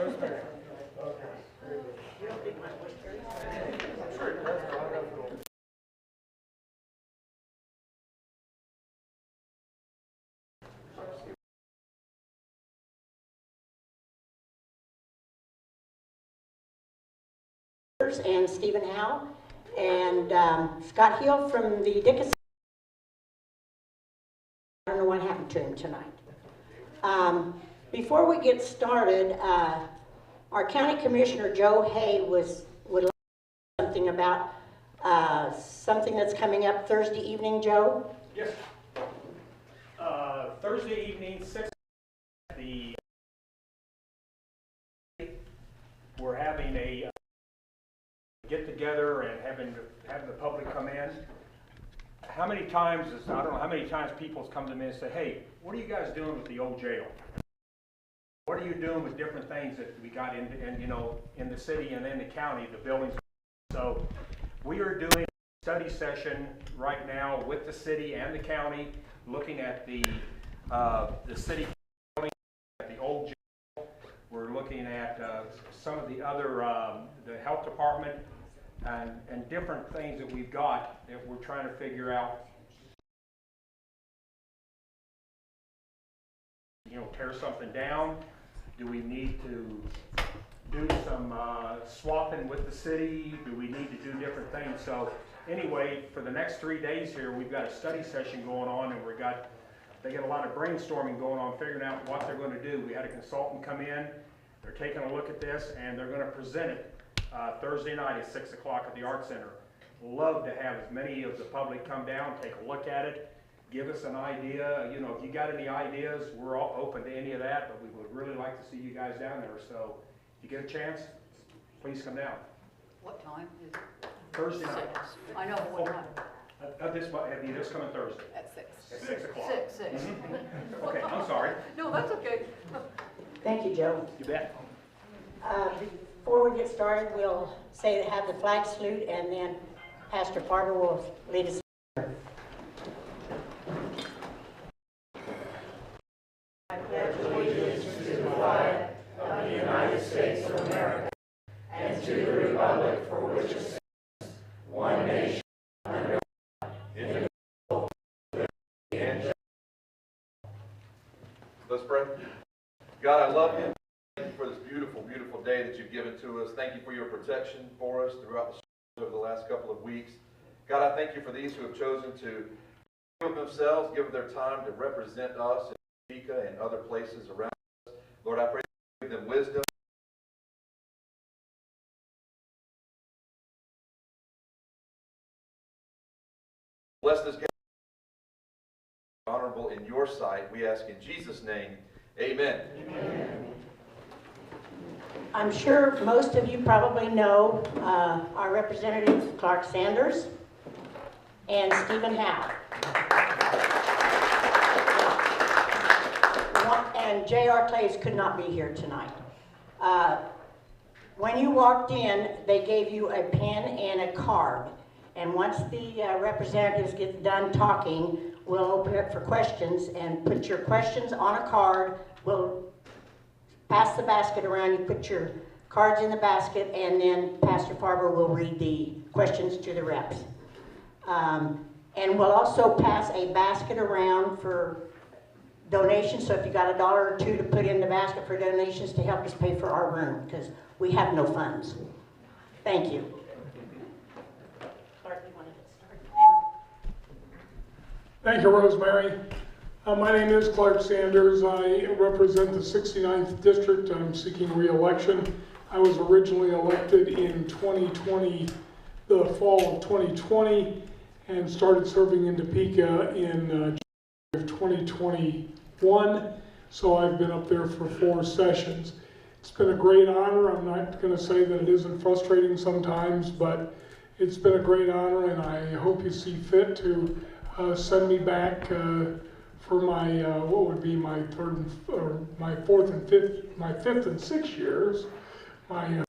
Rosemary. Okay. You don't think my voice carries? I'm sure it does, but I don't know if it'll. And Stephen Howe and Scott Hill from the Dickinson. I don't know what happened to him tonight. Before we get started, our County Commissioner Joe Hay would like something about something that's coming up Thursday evening. Joe? Yes. Thursday evening, 6 we're having a get together and having the public come in. How many times I don't know how many times people come to me and say, hey, what are you guys doing with the old jail? What are you doing with different things that we got in the city and in the county, the buildings? So we are doing a study session right now with the city and the county, looking at the city building, at the old jail. We're looking at some of the other, the health department, and different things that we've got that we're trying to figure out. Tear something down. Do we need to do some swapping with the city? Do we need to do different things? So anyway, for the next 3 days here, we've got a study session going on, and they got a lot of brainstorming going on, figuring out what they're going to do. We had a consultant come in. They're taking a look at this, and they're going to present it Thursday night at 6 o'clock at the Art Center. Love to have as many of the public come down, take a look at it, give us an idea. If you got any ideas, we're all open to any of that, but we would really like to see you guys down there. So if you get a chance, please come down. What time is it? Thursday night. I know, what time? This coming Thursday. At 6. At 6 o'clock. 6. Okay, I'm sorry. No, that's okay. Thank you, Joe. You bet. Before we get started, we'll have the flag salute, and then Pastor Farber will lead us. I pledge allegiance to the flag of the United States of America and to the republic for which it stands, one nation under God, indivisible, with liberty and justice. Let's pray. God, I love you. Thank you for this beautiful, beautiful day that you've given to us. Thank you for your protection for us throughout the over the last couple of weeks. God, I thank you for these who have chosen to give themselves, give their time to represent us in Topeka and other places around us. Lord, I pray that you give them wisdom. Bless this gathering, honorable in your sight. We ask in Jesus' name, amen. Amen. I'm sure most of you probably know our representative, Clarke Sanders, and Stephen Howe. And J.R. Claves could not be here tonight. When you walked in, they gave you a pen and a card. And once the representatives get done talking, we'll open it for questions, and put your questions on a card. We'll pass the basket around, you put your cards in the basket, and then Pastor Farber will read the questions to the reps. And we'll also pass a basket around for donations, so if you got $1 or $2 to put in the basket for donations to help us pay for our room, because we have no funds. Thank you. Clarke, you want to get started? Thank you, Rosemary. My name is Clarke Sanders. I represent the 69th District. I'm seeking re-election. I was originally elected in 2020, the fall of 2020, and started serving in Topeka in January of 2021. So I've been up there for 4 sessions. It's been a great honor. I'm not going to say that it isn't frustrating sometimes, but it's been a great honor, and I hope you see fit to send me back for my what would be my fifth and sixth years, my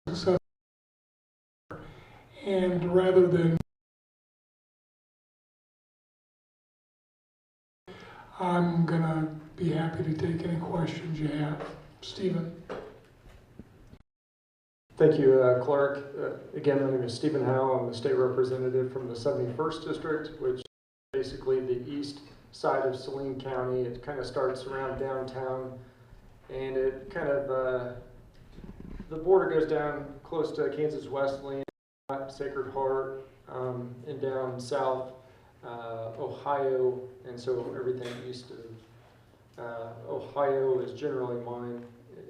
successor. And rather than I'm gonna be be happy to take any questions you have. Stephen? Thank you, Clarke. Again, my name is Stephen Howe. I'm the state representative from the 71st District, which is basically the east side of Saline County. It kind of starts around downtown, and it kind of, the border goes down close to Kansas Wesleyan, Sacred Heart, and down south, Ohio, and so everything east of Ohio is generally mine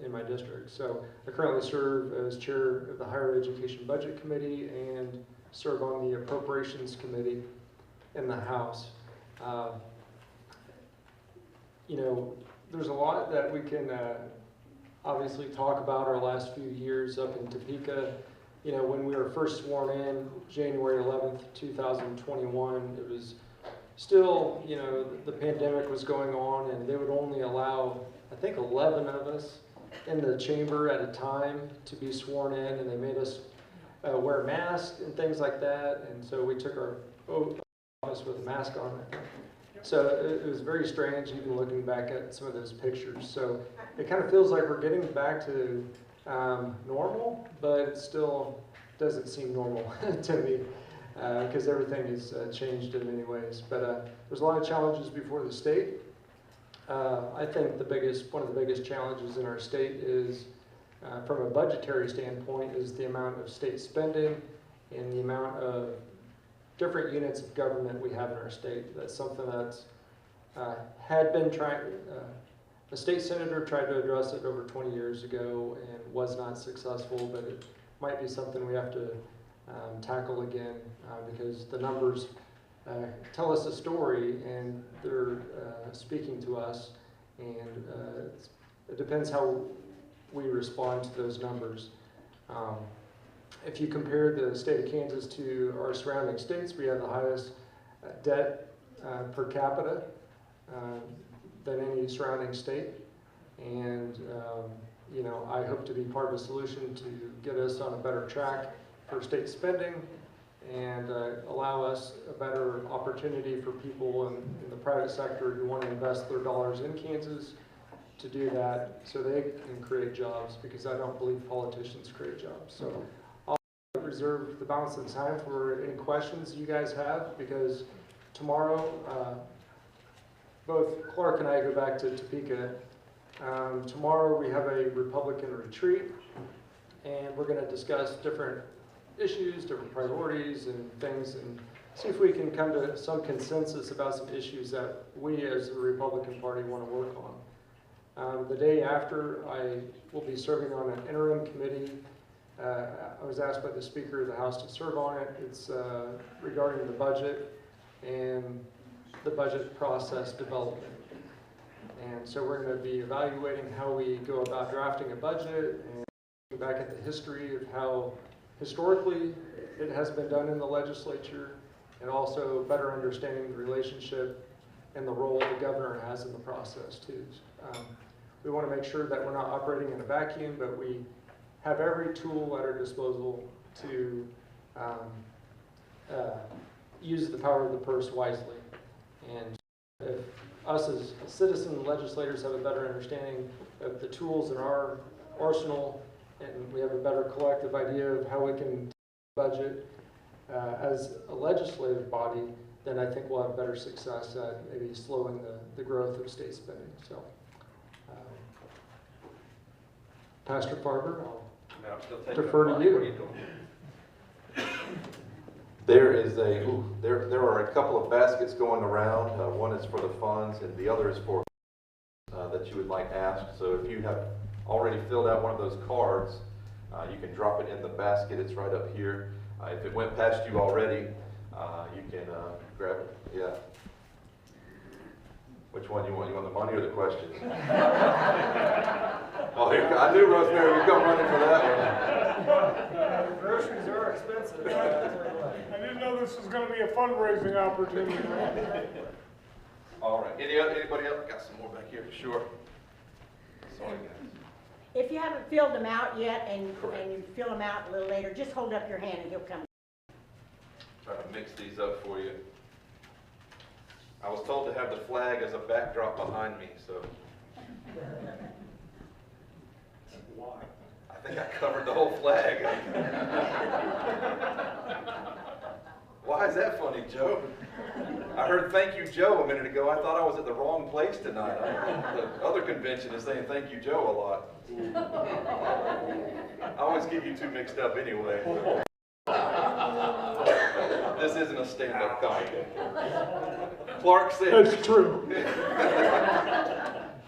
in my district. So I currently serve as chair of the Higher Education Budget Committee and serve on the Appropriations Committee in the House. You know, there's a lot that we can obviously talk about our last few years up in Topeka. You know, when we were first sworn in, January 11th, 2021, it was still, you know, the pandemic was going on, and they would only allow, I think, 11 of us in the chamber at a time to be sworn in, and they made us wear masks and things like that, and so we took our oath office with a mask on. So it was very strange, even looking back at some of those pictures. So it kind of feels like we're getting back to normal, but it still doesn't seem normal to me because everything has changed in many ways. But there's a lot of challenges before the state. I think one of the biggest challenges in our state is, from a budgetary standpoint, is the amount of state spending and the amount of different units of government we have in our state. That's something that's had been trying. A state senator tried to address it over 20 years ago and was not successful, but it might be something we have to tackle again because the numbers tell us a story and they're speaking to us, and it depends how we respond to those numbers. If you compare the state of Kansas to our surrounding states, we have the highest debt per capita than any surrounding state. And you know, I hope to be part of a solution to get us on a better track for state spending and allow us a better opportunity for people in the private sector who want to invest their dollars in Kansas to do that so they can create jobs, because I don't believe politicians create jobs. So I'll reserve the balance of the time for any questions you guys have, because tomorrow both Clarke and I go back to Topeka. Tomorrow we have a Republican retreat, and we're going to discuss different issues, different priorities and things, and see if we can come to some consensus about some issues that we as the Republican Party want to work on. The day after, I will be serving on an interim committee. I was asked by the Speaker of the House to serve on it. It's regarding the budget and the budget process development. And so we're going to be evaluating how we go about drafting a budget and looking back at the history of how historically it has been done in the legislature, and also better understanding the relationship and the role the governor has in the process too. We want to make sure that we're not operating in a vacuum, but we have every tool at our disposal to use the power of the purse wisely. And if us as citizen legislators have a better understanding of the tools in our arsenal, and we have a better collective idea of how we can budget as a legislative body, then I think we'll have better success at maybe slowing the growth of state spending. So, Pastor Farber, I'll defer to you. There are a couple of baskets going around. One is for the funds, and the other is for that you would like asked. So if you have already filled out one of those cards, you can drop it in the basket. It's right up here. If it went past you already, you can grab it. Yeah. Which one you want? You want the money or the questions? Oh, here, I knew, Rosemary, you'd come running for that one. Groceries are expensive. I didn't know this was going to be a fundraising opportunity. All right. Anybody else? Got some more back here for sure. Sorry, guys. If you haven't filled them out yet and you fill them out a little later, just hold up your hand and he'll come. Try to mix these up for you. I was told to have the flag as a backdrop behind me, so. Why? I think I covered the whole flag. Why is that funny, Joe? I heard "Thank you, Joe" a minute ago. I thought I was at the wrong place tonight. The other convention is saying "Thank you, Joe" a lot. I always get you two mixed up anyway. This isn't a stand-up comedy. Clarke Sanders. That's true.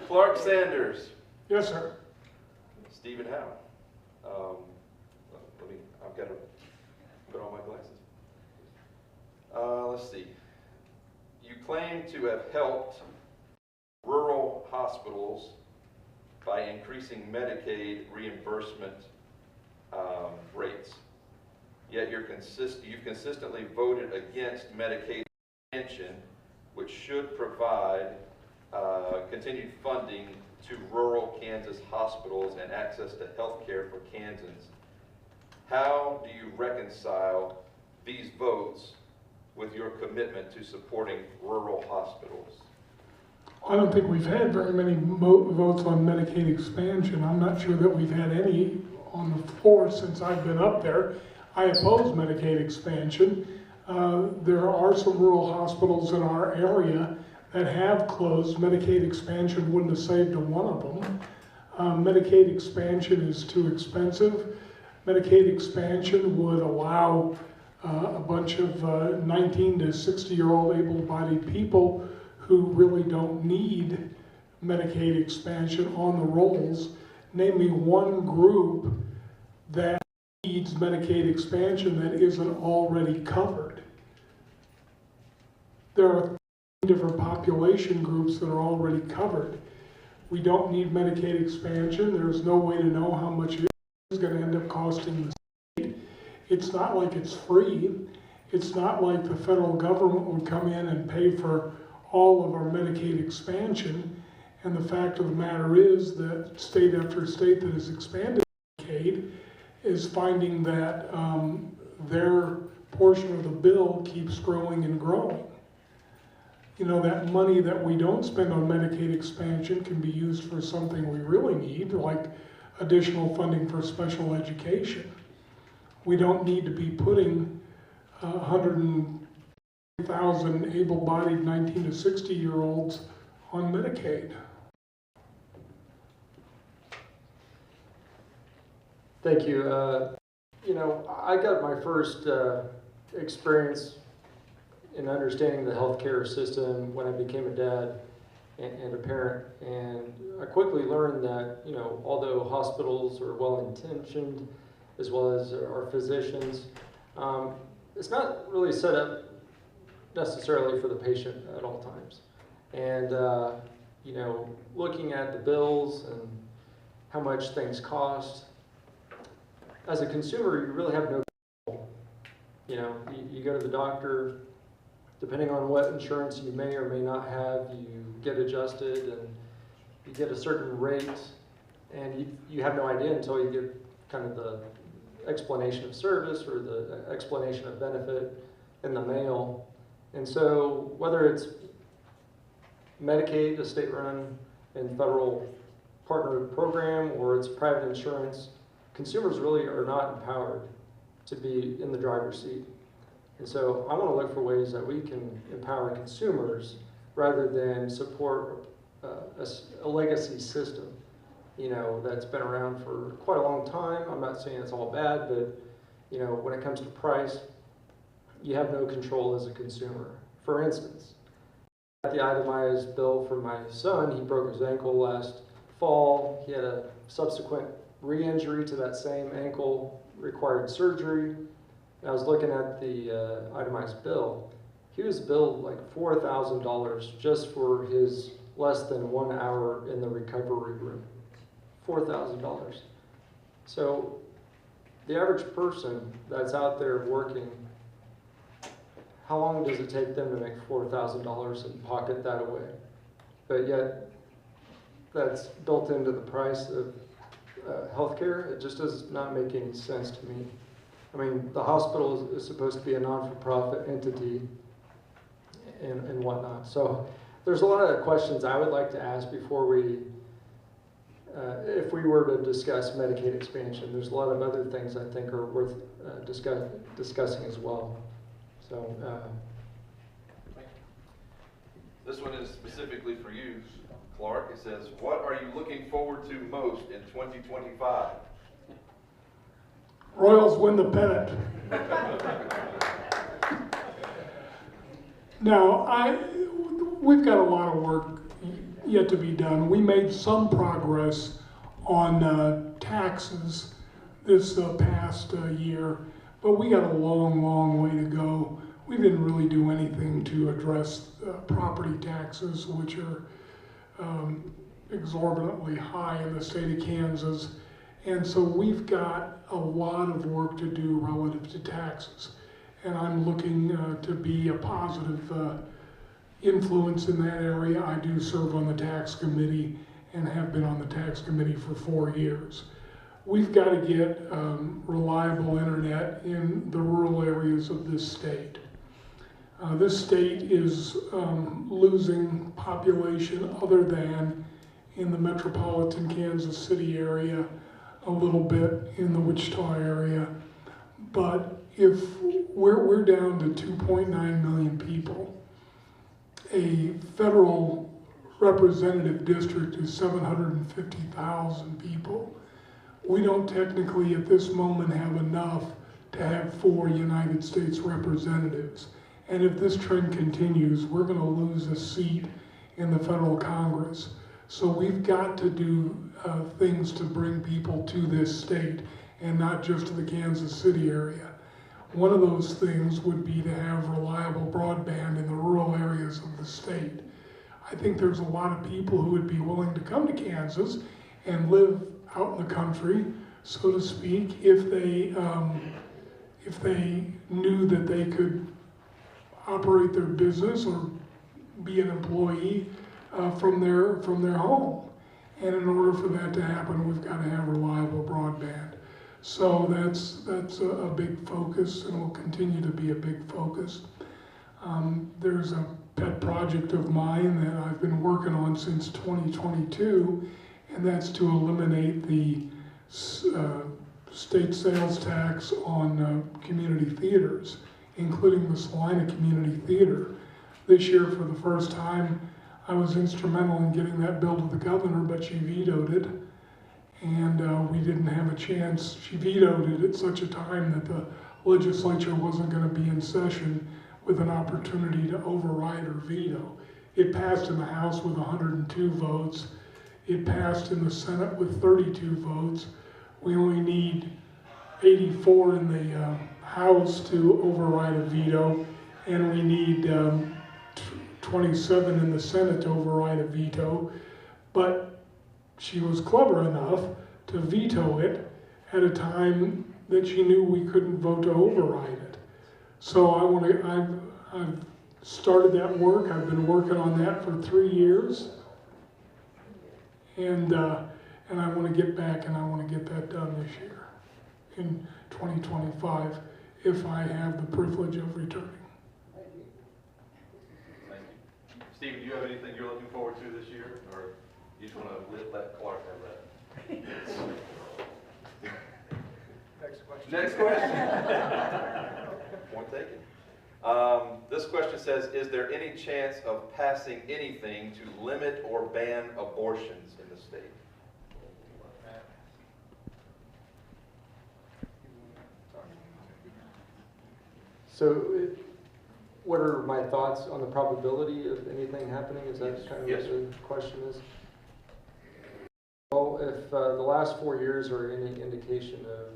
Clarke Sanders. Yes, sir. Stephen Howe. I've got to put on my glasses. Let's see. You claim to have helped rural hospitals by increasing Medicaid reimbursement rates. Yet you've consistently voted against Medicaid expansion, which should provide continued funding to rural Kansas hospitals and access to health care for Kansans. How do you reconcile these votes with your commitment to supporting rural hospitals? I don't think we've had very many votes on Medicaid expansion. I'm not sure that we've had any on the floor since I've been up there. I oppose Medicaid expansion. There are some rural hospitals in our area that have closed. Medicaid expansion wouldn't have saved one of them. Medicaid expansion is too expensive. Medicaid expansion would allow a bunch of 19 to 60-year-old able-bodied people who really don't need Medicaid expansion on the rolls. Name me one group that needs Medicaid expansion that isn't already covered. There are different population groups that are already covered. We don't need Medicaid expansion. There's no way to know how much it is going to end up costing the state. It's not like it's free. It's not like the federal government would come in and pay for all of our Medicaid expansion. And the fact of the matter is that state after state that has expanded Medicaid is finding that their portion of the bill keeps growing and growing. You know, that money that we don't spend on Medicaid expansion can be used for something we really need, like additional funding for special education. We don't need to be putting 100,000 able-bodied 19 to 60-year-olds on Medicaid. Thank you. You know, I got my first experience in understanding the healthcare system when I became a dad and a parent, and I quickly learned that, you know, although hospitals are well-intentioned, as well as our physicians, it's not really set up necessarily for the patient at all times. And, you know, looking at the bills and how much things cost, as a consumer, you really have no control. You know, you go to the doctor, depending on what insurance you may or may not have, you get adjusted and you get a certain rate, and you have no idea until you get kind of the explanation of service or the explanation of benefit in the mail. And so whether it's Medicaid, a state-run and federal partnered program, or it's private insurance, consumers really are not empowered to be in the driver's seat. And so I want to look for ways that we can empower consumers rather than support a legacy system, you know, that's been around for quite a long time. I'm not saying it's all bad, but, you know, when it comes to price, you have no control as a consumer. For instance, I got the itemized bill for my son. He broke his ankle last fall. He had a subsequent re-injury to that same ankle, required surgery. I was looking at the itemized bill. He was billed like $4,000 just for his less than 1 hour in the recovery room. $4,000. So the average person that's out there working, how long does it take them to make $4,000 and pocket that away? But yet, that's built into the price of healthcare. It just does not make any sense to me. I mean, the hospital is supposed to be a non-for-profit entity, and whatnot. So there's a lot of questions I would like to ask before we, if we were to discuss Medicaid expansion. There's a lot of other things I think are worth discussing as well. So. This one is specifically for you, Clarke. It says, what are you looking forward to most in 2025? Royals win the pennant. Now, we've got a lot of work yet to be done. We made some progress on taxes this past year, but we got a long, long way to go. We didn't really do anything to address property taxes, which are exorbitantly high in the state of Kansas. And so we've got a lot of work to do relative to taxes. And I'm looking to be a positive influence in that area. I do serve on the tax committee and have been on the tax committee for 4 years. We've got to get reliable internet in the rural areas of this state. This state is losing population other than in the metropolitan Kansas City area, a little bit in the Wichita area. But if we're down to 2.9 million people, a federal representative district is 750,000 people. We don't technically at this moment have enough to have 4 United States representatives. And if this trend continues, we're going to lose a seat in the federal Congress. So we've got to do things to bring people to this state and not just to the Kansas City area. One of those things would be to have reliable broadband in the rural areas of the state. I think there's a lot of people who would be willing to come to Kansas and live out in the country, so to speak, if they knew that they could operate their business or be an employee from their home. And in order for that to happen, we've got to have reliable broadband. So that's a big focus and will continue to be a big focus. There's a pet project of mine that I've been working on since 2022, and that's to eliminate the state sales tax on community theaters, including the Salina Community Theater. This year, for the first time, I was instrumental in getting that bill to the governor, but she vetoed it. And we didn't have a chance. She vetoed it at such a time that the legislature wasn't going to be in session with an opportunity to override her veto. It passed in the House with 102 votes. It passed in the Senate with 32 votes. We only need 84 in the House to override a veto, and we need 27 in the Senate to override a veto. But she was clever enough to veto it at a time that she knew we couldn't vote to override it. So I've started that work. I've been working on that for 3 years, and I want to get back and I want to get that done this year, in 2025, if I have the privilege of returning. Thank you. Steve, do you have anything you're looking forward to this year, or you just want to let Clarke have that? Next question. Point taken. This question says, is there any chance of passing anything to limit or ban abortions in the state? So, what are my thoughts on the probability of anything happening? Is that kind of Yes, what the question is? Well, if the last 4 years are any indication of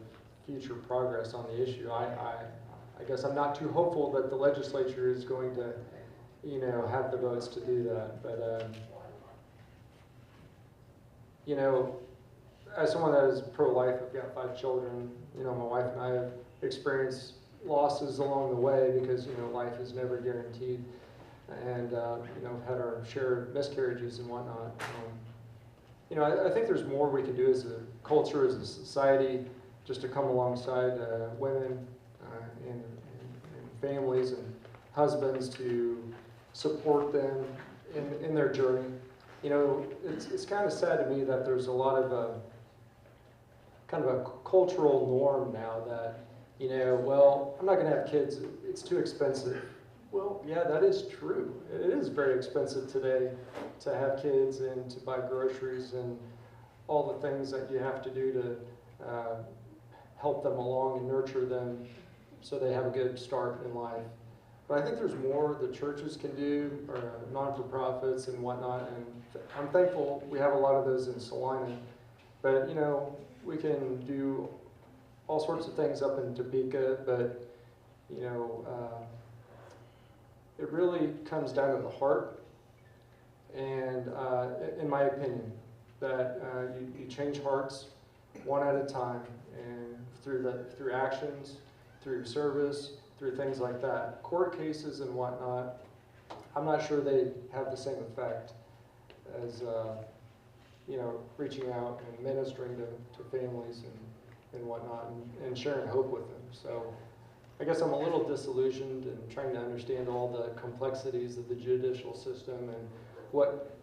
future progress on the issue, I guess I'm not too hopeful that the legislature is going to, have the votes to do that. But, as someone that is pro-life, I've got 5 children. My wife and I have experienced losses along the way because, life is never guaranteed. And, had our share of miscarriages and whatnot. I think there's more we can do as a culture, as a society, just to come alongside women and families and husbands to support them in their journey. You know, it's kind of sad to me that there's a lot of kind of a cultural norm now that, you know, well, I'm not going to have kids, it's too expensive. Well, yeah, that is true. It is very expensive today to have kids and to buy groceries and all the things that you have to do to help them along and nurture them so they have a good start in life. But I think there's more the churches can do, or non-for-profits and whatnot, and I'm thankful we have a lot of those in Salina. But, you know, we can do all sorts of things up in Topeka, but, you know, it really comes down to the heart, and in my opinion, that you change hearts one at a time, and through actions, through service, through things like that. Court cases and whatnot, I'm not sure they have the same effect as you know, reaching out and ministering to families and whatnot, and sharing hope with them. So I guess I'm a little disillusioned and trying to understand all the complexities of the judicial system and what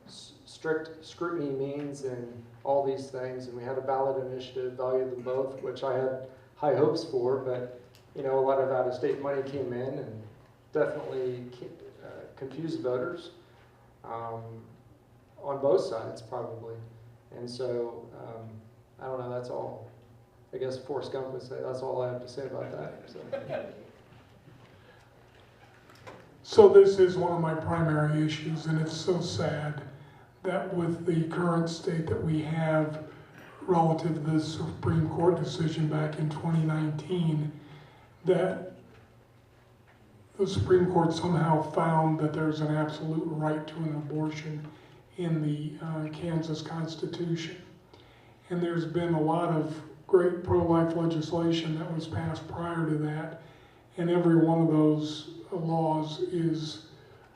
strict scrutiny means and all these things. And we had a ballot initiative, value them both, which I had high hopes for, but you know, a lot of out-of-state money came in and definitely confused voters on both sides, probably. And so, I don't know, that's all. I guess Forrest Gump would say, that's all I have to say about that. So this is one of my primary issues, and it's so sad that with the current state that we have relative to the Supreme Court decision back in 2019, that the Supreme Court somehow found that there's an absolute right to an abortion in the Kansas Constitution. And there's been a lot of great pro-life legislation that was passed prior to that, and every one of those laws is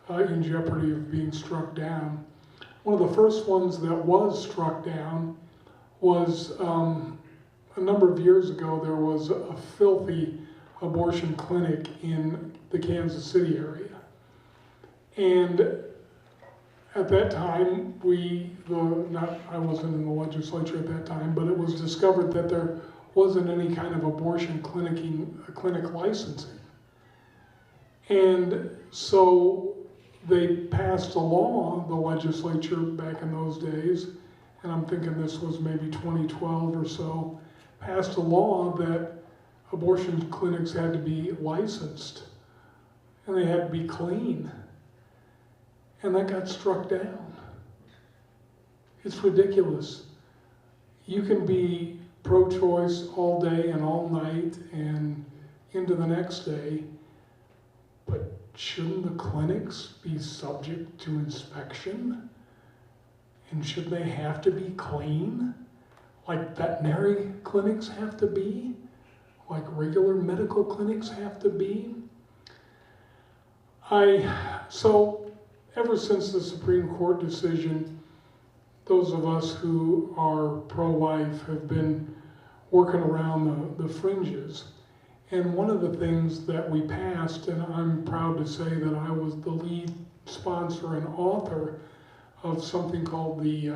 in jeopardy of being struck down. One of the first ones that was struck down was a number of years ago. There was a filthy abortion clinic in the Kansas City area. And at that time, I wasn't in the legislature at that time, but it was discovered that there wasn't any kind of abortion clinic licensing. And so they passed a law, the legislature back in those days, and I'm thinking this was maybe 2012 or so, passed a law that abortion clinics had to be licensed and they had to be clean. And that got struck down. It's ridiculous. You can be pro-choice all day and all night and into the next day, but shouldn't the clinics be subject to inspection? And should they have to be clean? Like veterinary clinics have to be? Like regular medical clinics have to be? So ever since the Supreme Court decision, those of us who are pro-life have been working around the fringes. And one of the things that we passed, and I'm proud to say that I was the lead sponsor and author of something called the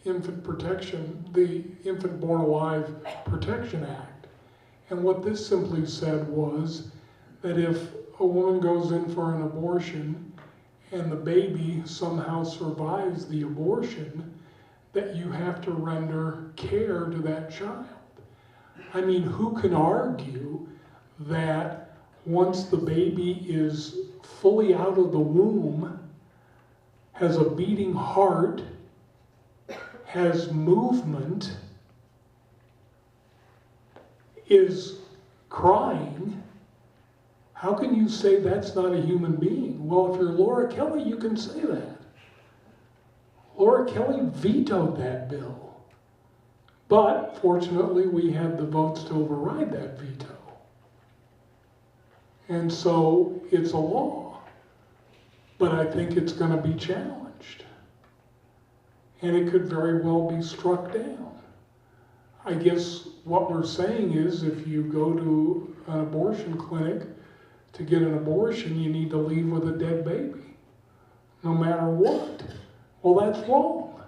Infant Born Alive Protection Act. And what this simply said was that if a woman goes in for an abortion and the baby somehow survives the abortion, that you have to render care to that child. I mean, who can argue that once the baby is fully out of the womb, has a beating heart, has movement, is crying, how can you say that's not a human being? Well, if you're Laura Kelly, you can say that. Laura Kelly vetoed that bill. But fortunately, we had the votes to override that veto. And so it's a law. But I think it's going to be challenged. And it could very well be struck down. I guess what we're saying is if you go to an abortion clinic to get an abortion, you need to leave with a dead baby. no matter what. Well, that's wrong.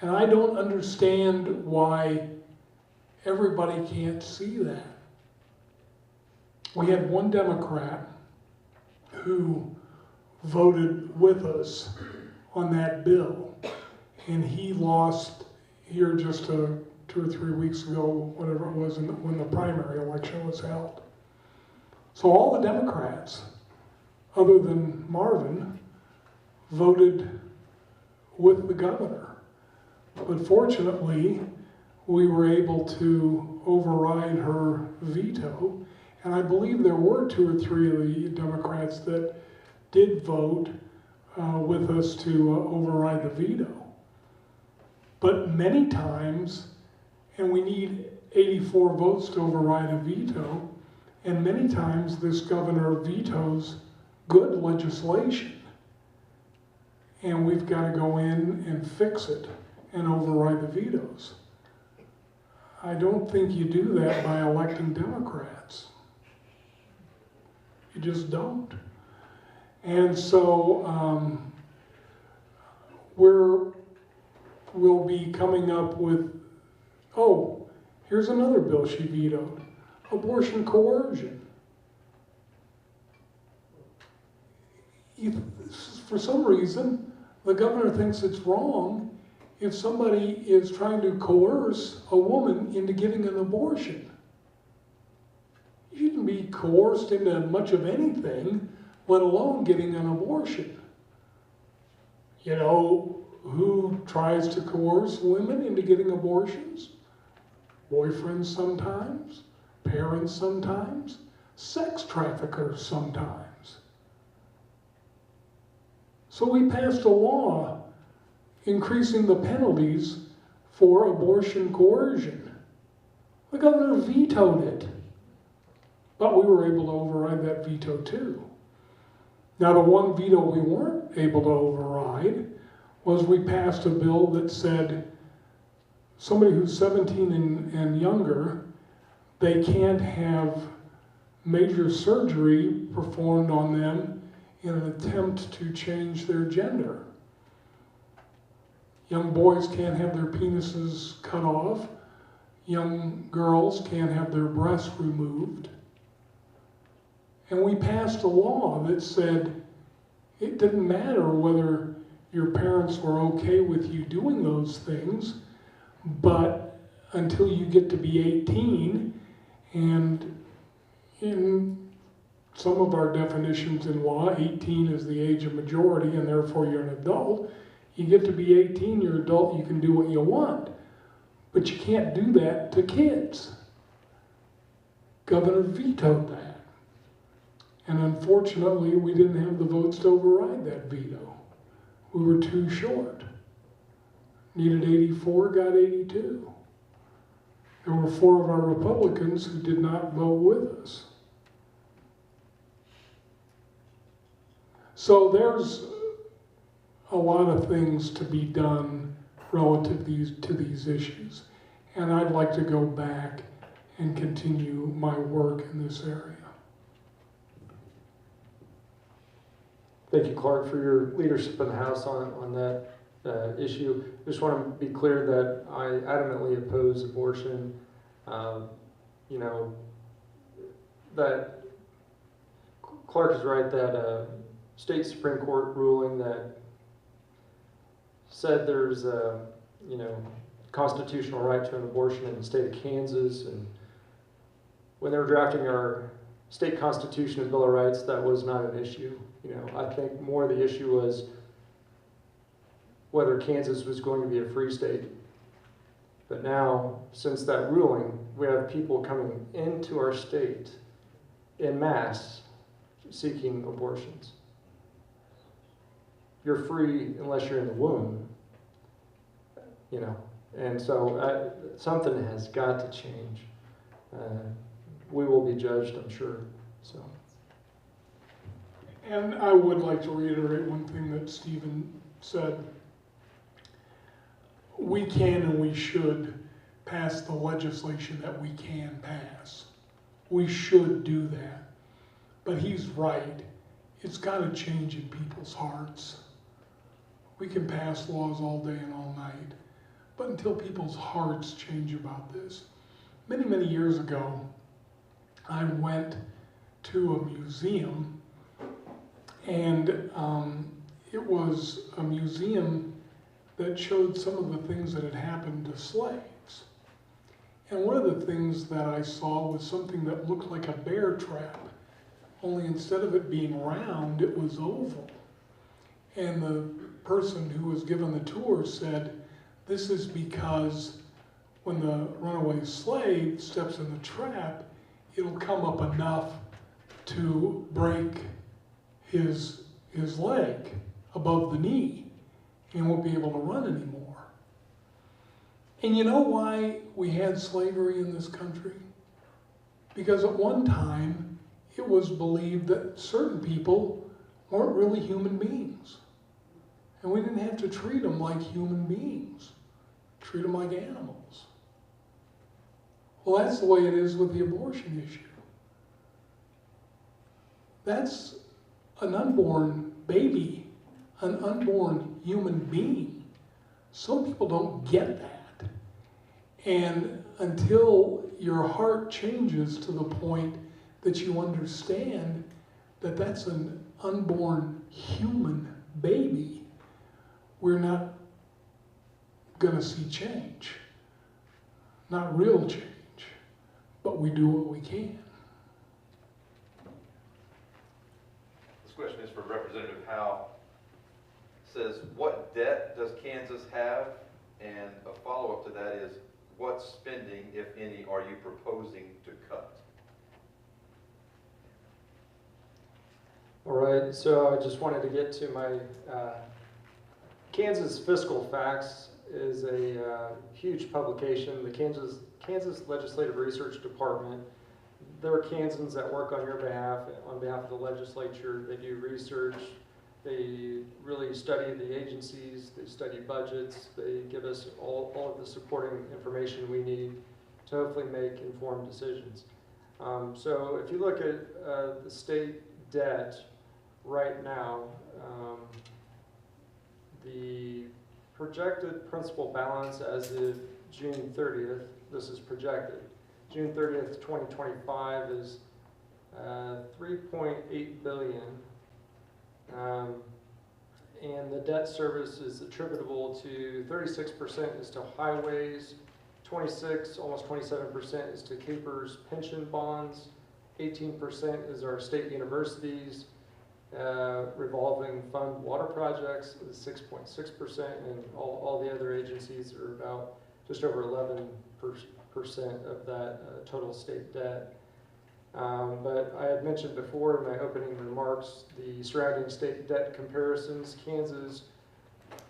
And I don't understand why everybody can't see that. We had one Democrat who voted with us on that bill, and he lost here just 2 or 3 weeks ago, whatever it was, when the primary election was held. So all the Democrats, other than Marvin, voted with the governor. But fortunately, we were able to override her veto, and I believe there were 2 or 3 of the Democrats that did vote with us to override the veto. But many times, and we need 84 votes to override a veto, and many times this governor vetoes good legislation. And we've got to go in and fix it and override the vetoes. I don't think you do that by electing Democrats. You just don't. And so we'll be coming up with, oh, here's another bill she vetoed, abortion coercion. For some reason, the governor thinks it's wrong if somebody is trying to coerce a woman into getting an abortion. You shouldn't be coerced into much of anything, let alone getting an abortion. You know who tries to coerce women into getting abortions? Boyfriends sometimes, parents sometimes, sex traffickers sometimes. So we passed a law increasing the penalties for abortion coercion. The governor vetoed it, but we were able to override that veto too. Now, the one veto we weren't able to override was we passed a bill that said somebody who's 17 and younger, they can't have major surgery performed on them in an attempt to change their gender. Young boys can't have their penises cut off. Young girls can't have their breasts removed. And we passed a law that said it didn't matter whether your parents were okay with you doing those things, but until you get to be 18, and in some of our definitions in law, 18 is the age of majority and therefore you're an adult. You get to be 18, you're an adult, you can do what you want. But you can't do that to kids. Governor vetoed that. And unfortunately, we didn't have the votes to override that veto. We were too short. Needed 84, got 82. There were 4 of our Republicans who did not vote with us. So there's a lot of things to be done relative to these issues. And I'd like to go back and continue my work in this area. Thank you, Clarke, for your leadership in the House on that issue. I just want to be clear that I adamantly oppose abortion. That Clarke is right that state Supreme Court ruling that said there's a constitutional right to an abortion in the state of Kansas, and when they were drafting our state constitution and Bill of Rights, that was not an issue. I think more the issue was whether Kansas was going to be a free state. But now, since that ruling, we have people coming into our state en masse seeking abortions. You're free unless you're in the womb, and so something has got to change. We will be judged, I'm sure. So. And I would like to reiterate one thing that Stephen said. We can and we should pass the legislation that we can pass. We should do that. But he's right. it's got to change in people's hearts. We can pass laws all day and all night, but until people's hearts change about this. Many, many years ago, I went to a museum, and it was a museum that showed some of the things that had happened to slaves. And one of the things that I saw was something that looked like a bear trap, only instead of it being round, it was oval. And the person who was given the tour said, this is because when the runaway slave steps in the trap, it'll come up enough to break his leg above the knee. He won't be able to run anymore. And you know why we had slavery in this country? Because at one time, it was believed that certain people weren't really human beings. And we didn't have to treat them like human beings. Treat them like animals. Well, that's the way it is with the abortion issue. That's an unborn baby, an unborn human being. Some people don't get that. And until your heart changes to the point that you understand that that's an unborn human baby, we're not going to see change. Not real change, but we do what we can. This question is for Representative Howe. It says, what debt does Kansas have? And a follow-up to that is, what spending, if any, are you proposing to cut? All right, so I just wanted to get to my Kansas Fiscal Facts is a huge publication. The Kansas Legislative Research Department, there are Kansans that work on your behalf, on behalf of the legislature. They do research. They really study the agencies. They study budgets. They give us all of the supporting information we need to hopefully make informed decisions. So if you look at the state debt right now, the projected principal balance as of June 30th, this is projected, June 30th, 2025 is $3.8 billion. And the debt service is attributable to 36% is to highways, 26, almost 27% is to Capers pension bonds, 18% is our state universities, revolving fund water projects is 6.6%, and all the other agencies are about just over 11% of that total state debt. But I had mentioned before in my opening remarks the surrounding state debt comparisons. Kansas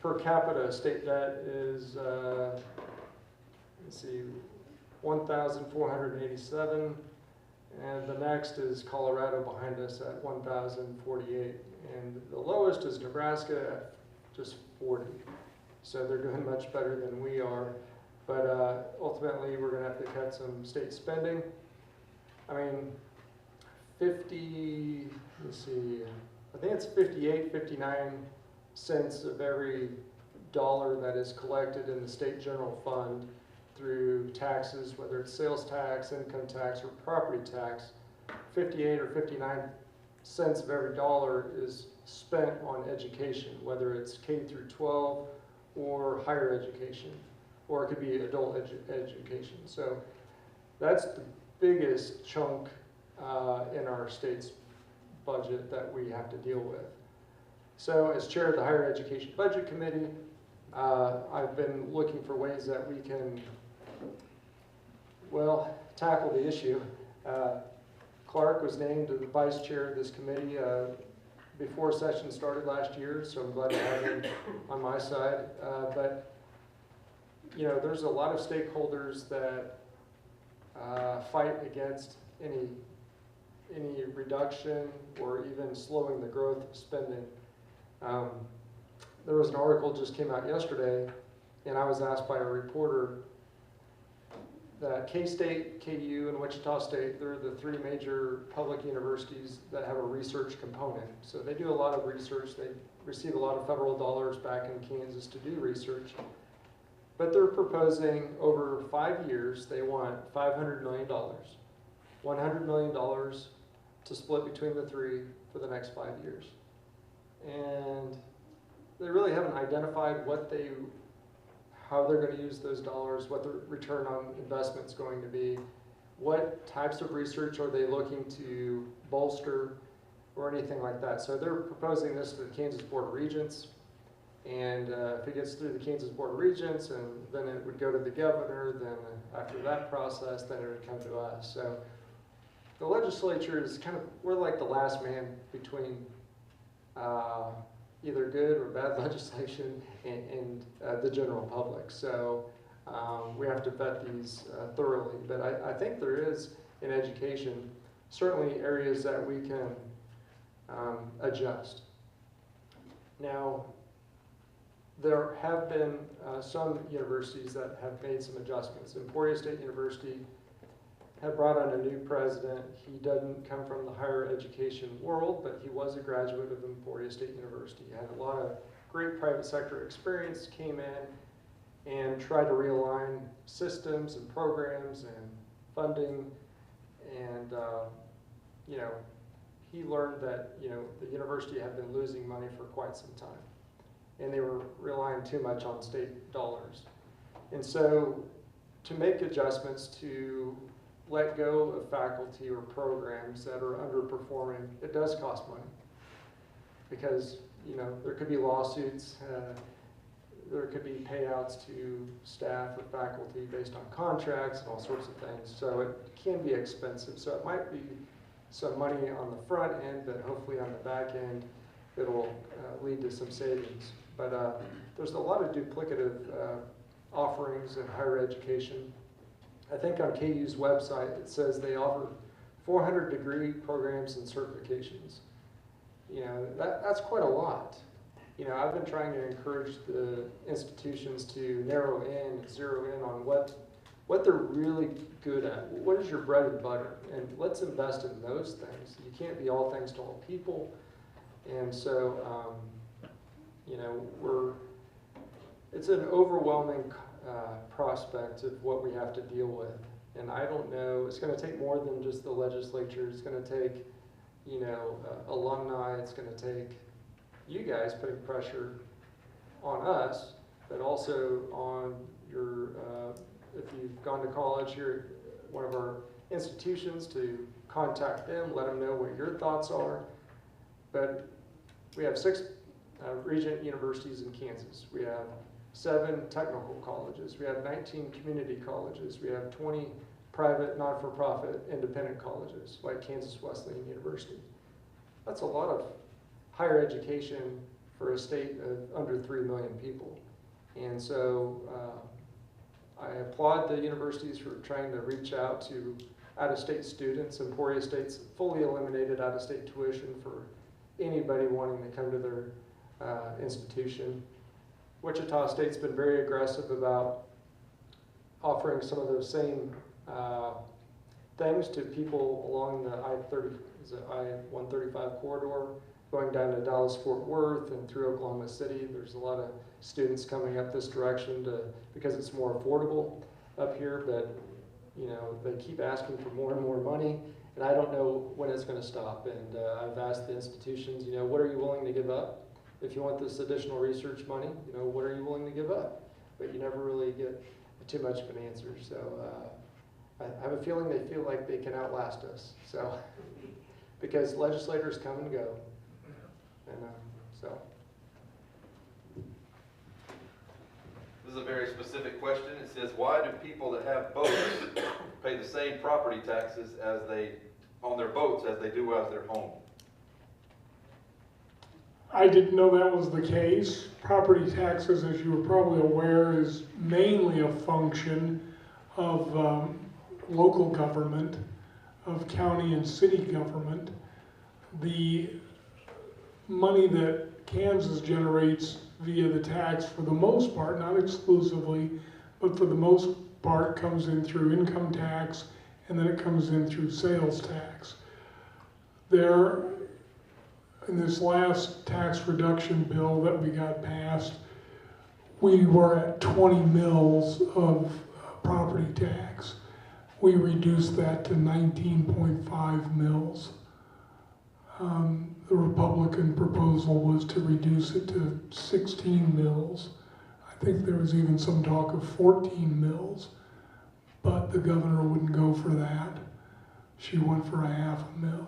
per capita state debt is, let's see, 1,487, and the next is Colorado behind us at 1,048, and the lowest is Nebraska at just 40. So they're doing much better than we are, but ultimately we're going to have to cut some state spending. I mean, 50, let's see, I think it's 58, 59 cents of every dollar that is collected in the state general fund through taxes, whether it's sales tax, income tax, or property tax. 58 or 59 cents of every dollar is spent on education, whether it's K through 12 or higher education, or it could be adult education. So that's the biggest chunk in our state's budget that we have to deal with. So as chair of the Higher Education Budget Committee, I've been looking for ways that we can, well, tackle the issue. Clarke was named the vice chair of this committee before session started last year, so I'm glad to have him on my side. But you know, there's a lot of stakeholders that fight against any reduction or even slowing the growth of spending. There was an article just came out yesterday, and I was asked by a reporter, that K-State, KU, and Wichita State, they're the three major public universities that have a research component. So they do a lot of research. They receive a lot of federal dollars back in Kansas to do research. But they're proposing over 5 years, they want $500 million, $100 million to split between the three for the next 5 years. And they really haven't identified how they're going to use those dollars, what the return on investment is going to be, what types of research are they looking to bolster, or anything like that. So they're proposing this to the Kansas Board of Regents, and if it gets through the Kansas Board of Regents, and then it would go to the governor, then after that process, then it would come to us. So the legislature is we're like the last man between either good or bad legislation and the general public. So we have to vet these thoroughly. But I think there is, in education, certainly areas that we can adjust. Now, there have been some universities that have made some adjustments. Emporia State University had brought on a new president. He doesn't come from the higher education world, but he was a graduate of Emporia State University. He had a lot of great private sector experience, came in and tried to realign systems and programs and funding, and he learned that the university had been losing money for quite some time, and they were relying too much on state dollars. And so to make adjustments to let go of faculty or programs that are underperforming, it does cost money, because there could be lawsuits, there could be payouts to staff or faculty based on contracts and all sorts of things. So it can be expensive. So it might be some money on the front end, but hopefully on the back end it'll lead to some savings. But there's a lot of duplicative offerings in higher education. I think on KU's website it says they offer 400 degree programs and certifications. That's quite a lot. I've been trying to encourage the institutions to narrow in and zero in on what they're really good at. What is your bread and butter? And let's invest in those things. You can't be all things to all people. And so, it's an overwhelming prospect of what we have to deal with. And I don't know, it's going to take more than just the legislature. It's going to take, alumni. It's going to take you guys putting pressure on us, but also on your, if you've gone to college here, one of our institutions, to contact them, let them know what your thoughts are. But we have 6 regent universities in Kansas. We have 7 technical colleges. We have 19 community colleges. We have 20 private, not-for-profit, independent colleges, like Kansas Wesleyan University. That's a lot of higher education for a state of under 3 million people. And so I applaud the universities for trying to reach out to out-of-state students. Emporia State's fully eliminated out-of-state tuition for anybody wanting to come to their institution. Wichita State's been very aggressive about offering some of those same things to people along the I-135 corridor, going down to Dallas-Fort Worth and through Oklahoma City. There's a lot of students coming up this direction because it's more affordable up here, but they keep asking for more and more money, and I don't know when it's going to stop. And I've asked the institutions, what are you willing to give up? If you want this additional research money, what are you willing to give up? But you never really get too much of an answer. So I have a feeling they feel like they can outlast us. So because legislators come and go, and so. This is a very specific question. It says, why do people that have boats pay the same property taxes on their boats as they do as their home? I didn't know that was the case. Property taxes, as you were probably aware, is mainly a function of local government, of county and city government. The money that Kansas generates via the tax, for the most part, not exclusively, but for the most part comes in through income tax, and then it comes in through sales tax. There, in this last tax reduction bill that we got passed, we were at 20 mils of property tax. We reduced that to 19.5 mils. The Republican proposal was to reduce it to 16 mils. I think there was even some talk of 14 mils, but the governor wouldn't go for that. She went for a half a mil.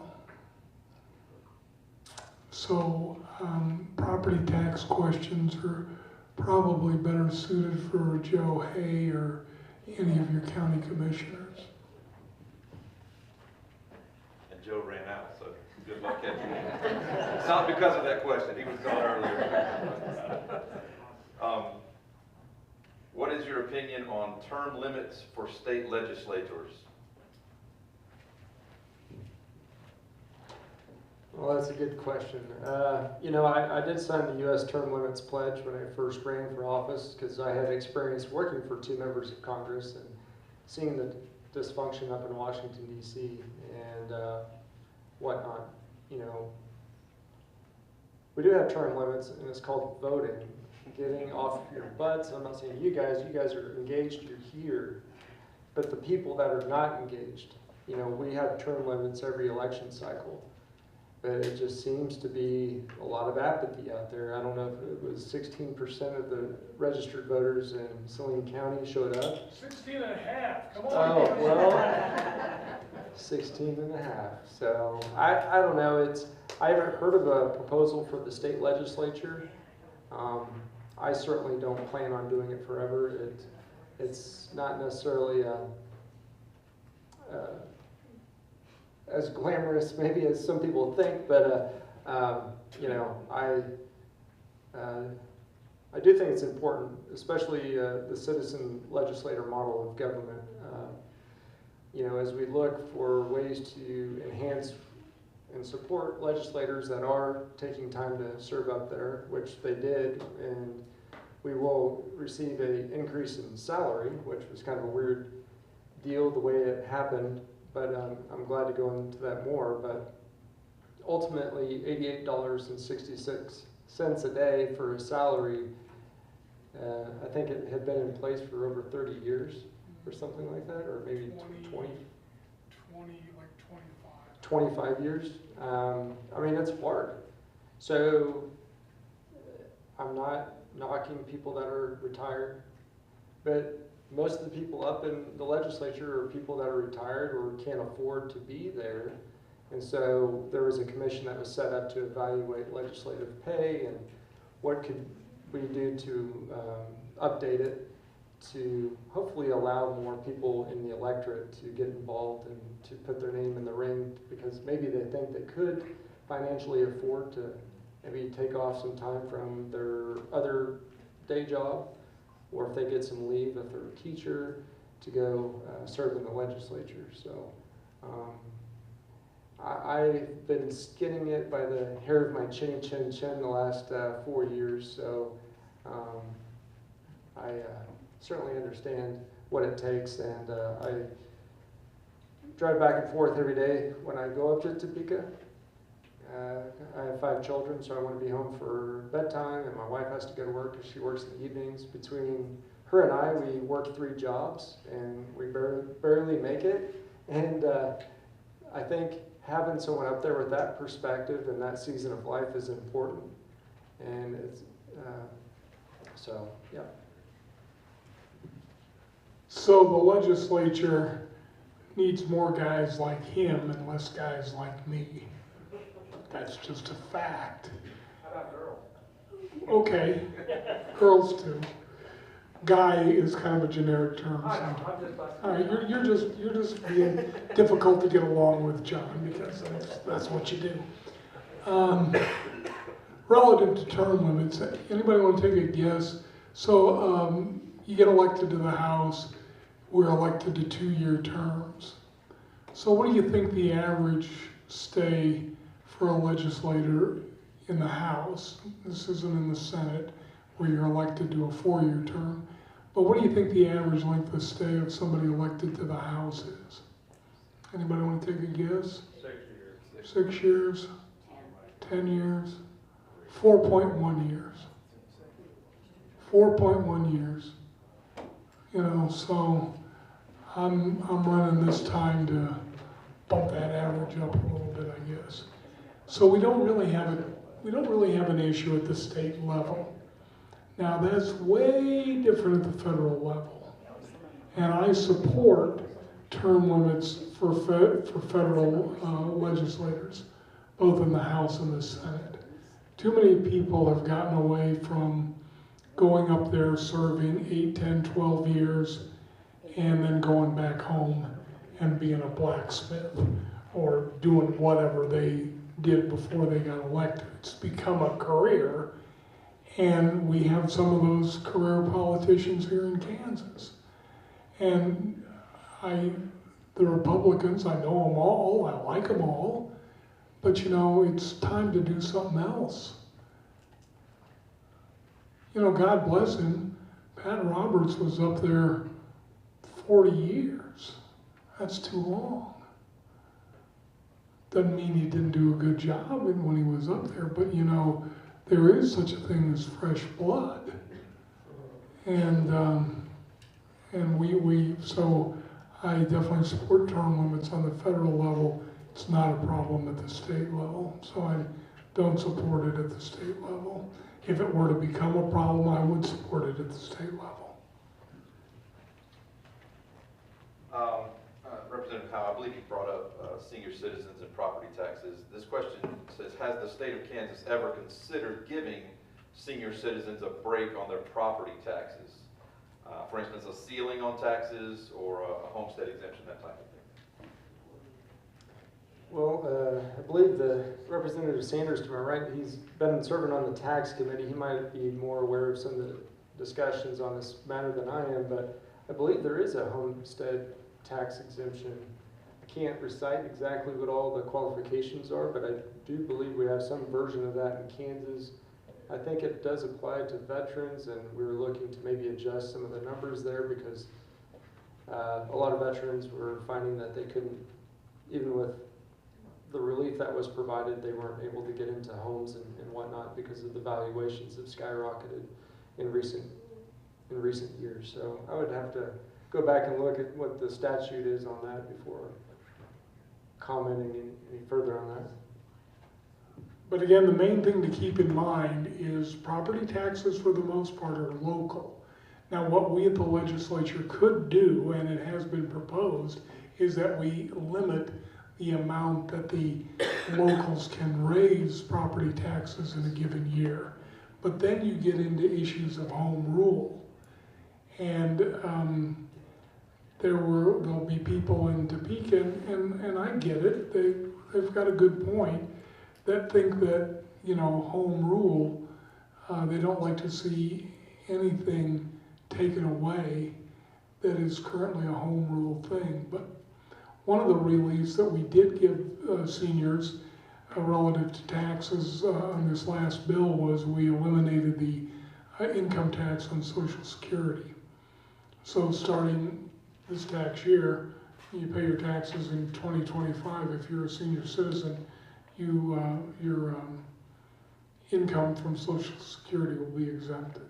So property tax questions are probably better suited for Joe Hay or any of your county commissioners. And Joe ran out, so good luck catching him. It's not because of that question, he was gone earlier. What is your opinion on term limits for state legislators? Well, that's a good question. You know, I did sign the U.S. Term Limits Pledge when I first ran for office because I had experience working for 2 members of Congress and seeing the dysfunction up in Washington, D.C. and whatnot. You know, we do have term limits, and it's called voting, getting off your butts. I'm not saying you guys are engaged, you're here, but the people that are not engaged, you know, we have term limits every election cycle. But it just seems to be a lot of apathy out there. I don't know if it was 16% of the registered voters in Saline County showed up. 16 and a half, come on. Oh, well, 16 and a half. So I don't know. I haven't heard of a proposal for the state legislature. I certainly don't plan on doing it forever. It's not necessarily as glamorous maybe as some people think, but you know, I do think it's important, especially the citizen legislator model of government. You know, as we look for ways to enhance and support legislators that are taking time to serve up there, which they did, and we will receive an increase in salary, which was kind of a weird deal the way it happened. But I'm glad to go into that more. But ultimately, $88.66 a day for a salary, I think it had been in place for over 30 years or something like that, or maybe 25 years. I mean, it's hard. So I'm not knocking people that are retired, but most of the people up in the legislature are people that are retired or can't afford to be there. And so there was a commission that was set up to evaluate legislative pay and what could we do to update it to hopefully allow more people in the electorate to get involved and to put their name in the ring, because maybe they think they could financially afford to maybe take off some time from their other day job, or if they get some leave if they're a teacher, to go serve in the legislature. So I've been skinning it by the hair of my chin the last 4 years. So I certainly understand what it takes, and I drive back and forth every day when I go up to Topeka. I have 5 children, so I want to be home for bedtime, and my wife has to go to work because she works in the evenings. Between her and I, we work 3 jobs, and we barely make it. And I think having someone up there with that perspective and that season of life is important. And it's, so, yeah. So the legislature needs more guys like him and less guys like me. That's just a fact. How about girls? Okay, girls too. Guy is kind of a generic term. So. All right, you're just being difficult to get along with, John, because that's what you do. Relative to term limits, anybody want to take a guess? So you get elected to the House. We're elected to 2-year terms. So what do you think the average stay for a legislator in the House? This isn't in the Senate, where you're elected to a 4-year term. But what do you think the average length of stay of somebody elected to the House is? Anybody want to take a guess? 6 years? 10 years? 4.1 years. 4.1 years. You know, so I'm running this time to bump that average up a little bit, I guess. So we don't really have an issue at the state level. Now that's way different at the federal level. And I support term limits for federal legislators, both in the House and the Senate. Too many people have gotten away from going up there, serving 8, 10, 12 years, and then going back home and being a blacksmith or doing whatever they did before they got elected. It's become a career, and we have some of those career politicians here in Kansas. And the Republicans, I know them all, I like them all, but you know, it's time to do something else. You know, God bless him, Pat Roberts was up there 40 years. That's too long. Doesn't mean he didn't do a good job when he was up there, but you know, there is such a thing as fresh blood. So I definitely support term limits on the federal level. It's not a problem at the state level, so I don't support it at the state level. If it were to become a problem, I would support it at the state level. Representative Howe, I believe you brought up senior citizens and property taxes. This question says, has the state of Kansas ever considered giving senior citizens a break on their property taxes? For instance, a ceiling on taxes or a homestead exemption, that type of thing. Well, I believe the Representative Sanders to my right, he's been serving on the tax committee. He might be more aware of some of the discussions on this matter than I am, but I believe there is a homestead tax exemption. I can't recite exactly what all the qualifications are, but I do believe we have some version of that in Kansas. I think it does apply to veterans, and we were looking to maybe adjust some of the numbers there because a lot of veterans were finding that they couldn't, even with the relief that was provided, they weren't able to get into homes and whatnot because of the valuations have skyrocketed in recent years. So I would have to go back and look at what the statute is on that before commenting any further on that. But again, the main thing to keep in mind is property taxes for the most part are local. Now what we at the legislature could do, and it has been proposed, is that we limit the amount that the locals can raise property taxes in a given year. But then you get into issues of home rule. And there'll be people in Topeka, and I get it, they've got a good point, that think that, you know, home rule, they don't like to see anything taken away that is currently a home rule thing. But one of the reliefs that we did give seniors relative to taxes on this last bill was we eliminated the income tax on Social Security. So starting this tax year, you pay your taxes in 2025 if you're a senior citizen. Your income from Social Security will be exempted.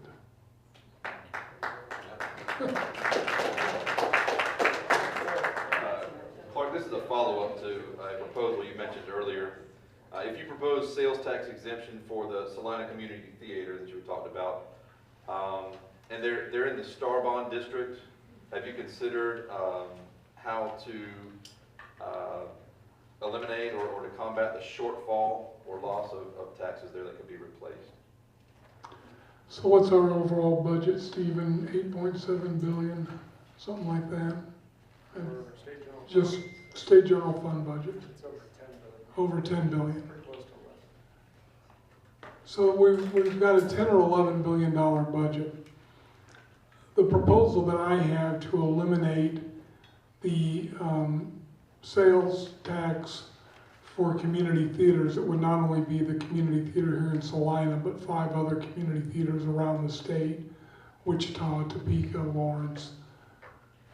Clarke, this is a follow-up to a proposal you mentioned earlier. If you propose sales tax exemption for the Salina Community Theater that you were talking about, and they're in the Star Bond district, have you considered how to eliminate or to combat the shortfall or loss of taxes there that could be replaced? So what's our overall budget, Stephen? 8.7 billion, something like that? And just state general fund budget? It's over 10 billion. Over 10 billion. Pretty close to 11. So we've got a 10 or 11 billion dollar budget. The proposal that I have to eliminate the sales tax for community theaters, it would not only be the community theater here in Salina, but 5 other community theaters around the state, Wichita, Topeka, Lawrence,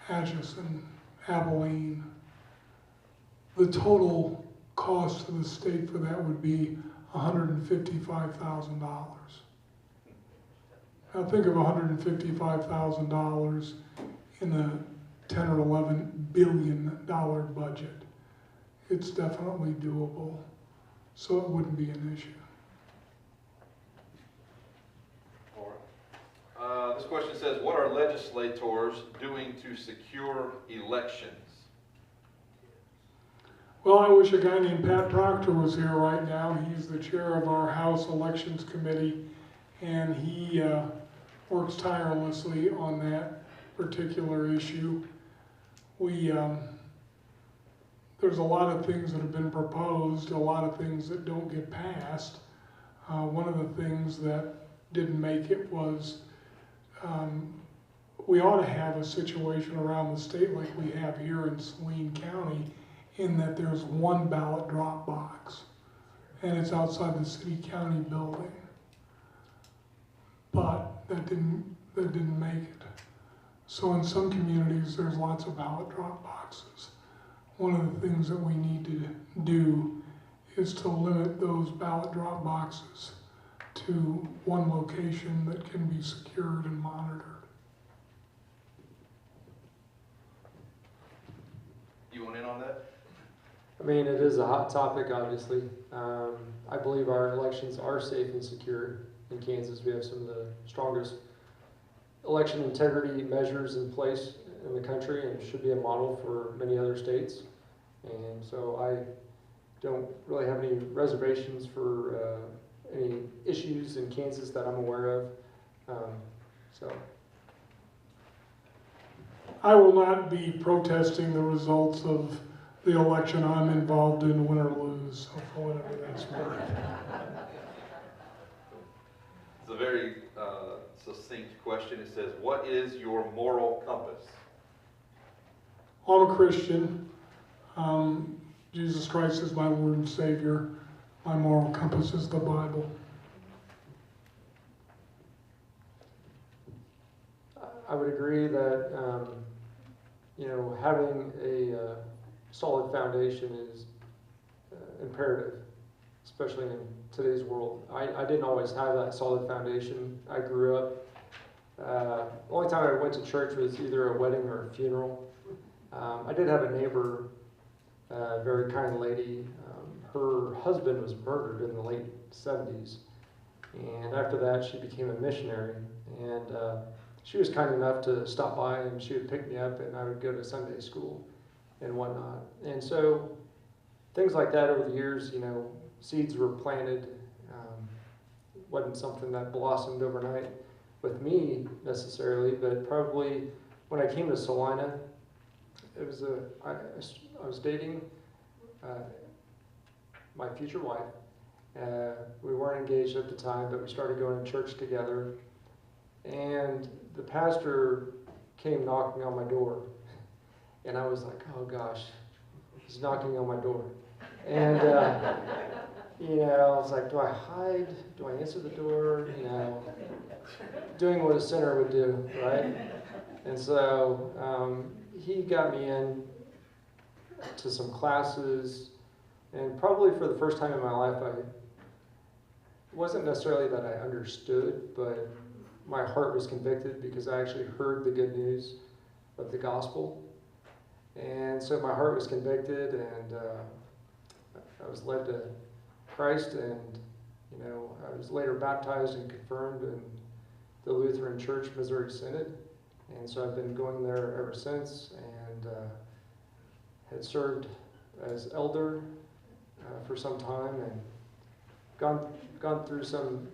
Atchison, Abilene. The total cost to the state for that would be $155,000. Now think of $155,000 in a $10 or $11 billion budget. It's definitely doable, so it wouldn't be an issue. All right. This question says, what are legislators doing to secure elections? Well, I wish a guy named Pat Proctor was here right now. He's the chair of our House Elections Committee, and he works tirelessly on that particular issue. There's a lot of things that have been proposed, a lot of things that don't get passed. One of the things that didn't make it was we ought to have a situation around the state like we have here in Saline County, in that there's one ballot drop box, and it's outside the city-county building. But that didn't make it. So in some communities, there's lots of ballot drop boxes. One of the things that we need to do is to limit those ballot drop boxes to one location that can be secured and monitored. You want in on that? I mean, it is a hot topic, obviously. I believe our elections are safe and secure in Kansas. We have some of the strongest election integrity measures in place in the country, and should be a model for many other states. And so I don't really have any reservations for any issues in Kansas that I'm aware of. So I will not be protesting the results of the election I'm involved in, win or lose, so for whatever that's worth. It's a very succinct question. It says, what is your moral compass? I'm a Christian. Jesus Christ is my Lord and Savior. My moral compass is the Bible. I would agree that having a solid foundation is imperative, especially in today's world. I didn't always have that solid foundation. I grew up, the only time I went to church was either a wedding or a funeral. I did have a neighbor, a very kind lady. Her husband was murdered in the late 70s, and after that she became a missionary, and she was kind enough to stop by, and she would pick me up, and I would go to Sunday school and whatnot. And so things like that over the years, seeds were planted. Wasn't something that blossomed overnight with me necessarily, but probably when I came to Salina, it was I was dating my future wife. We weren't engaged at the time, but we started going to church together. And the pastor came knocking on my door. And I was like, oh gosh, he's knocking on my door. And, I was like, do I hide? Do I answer the door? Doing what a sinner would do, right? And so he got me in to some classes, and probably for the first time in my life, it wasn't necessarily that I understood, but my heart was convicted because I actually heard the good news of the gospel. And so my heart was convicted, and I was led to Christ, and I was later baptized and confirmed in the Lutheran Church Missouri Synod, and so I've been going there ever since, and had served as elder for some time, and gone through some